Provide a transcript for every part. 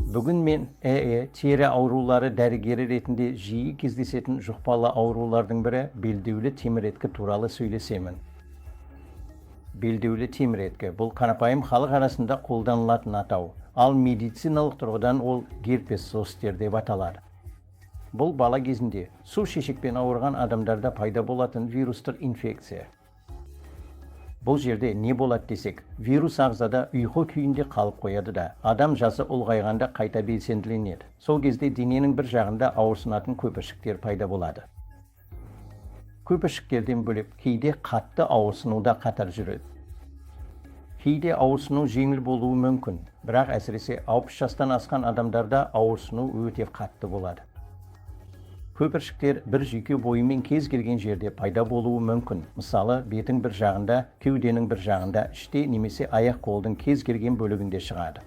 Бүгін мен тері аурулары дәрігері ретінде жиі кездесетін жұқпалы аурулардың бірі белдеулі теміреткі туралы сөйлесемін. Белдеулі теміреткі бұл қарапайым халық арасында қолданылатын атау, ал медициналық тұрғыдан ол герпес зостер деп аталады. Бұл бала кезінде желшешекпен ауырған адамдарда пайда болатын вирустық инфекция. Бұл жерде не болады десек, вирус ағзада ұйқы күйінде қалып қояды да, адам жасы ұлғайғанда қайта белсенділенеді. Сол кезде дененің бір жағында ауырсынатын көпіршіктер пайда болады. Көпіршіктерден бөлек кейде қатты ауырсыну да қатар жүреді. Кейде ауырсыну жеңіл болуы мүмкін, бірақ әсіресе 60 жастан асқан адамдарда ауырсыну өте қатты болады. Көпіршіктер бір-екі бойымен кез келген жерде пайда болуы мүмкін. Мысалы, бетің бір жағында, кеуденің бір жағында, іште немесе аяқ-қолдың кез келген бөлігінде шығады.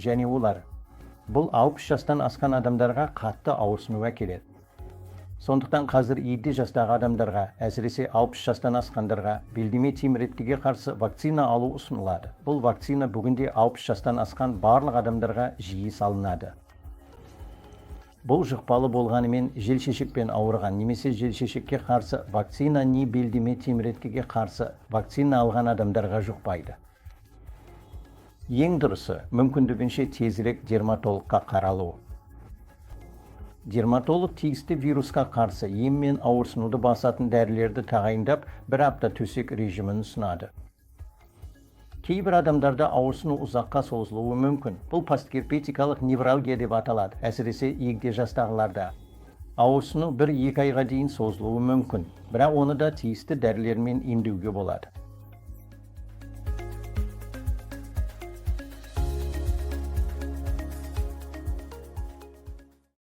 Және олар бұл 60 жастан асқан адамдарға қатты ауырсыну әкеледі. Сондықтан қазір егде жастағы адамдарға, әсіресе 60 жастан асқандарға белдеме теміреткіге қарсы вакцина алу ұсынылады. Бұл вакцина бүгінде 60 жастан асқан барлық адамдарға жиі салынады. Бұл жұқпалы болғанымен желшешекпен ауырған немесе желшешекке қарсы вакцина не белдеме теміреткіге қарсы вакцина алған адамдарға жұқпайды. Ең дұрысы, мүмкіндігінше тезірек дерматологқа қаралу. Дерматолог тиісті вирусқа қарсы ем мен ауырсынуды басатын дәрілерді тағайындап, бір апта төсек режимін ұсынады. Кейбір адамдарда ауырсыну ұзаққа созылуы мүмкін. Бұл постгерпетикалық невралгия деп аталады, әсіресе егде жастағыларда. Ауырсыну 1-2 айға дейін созылуы мүмкін, бірақ оны да тиісті дәрілермен емдеуге болады.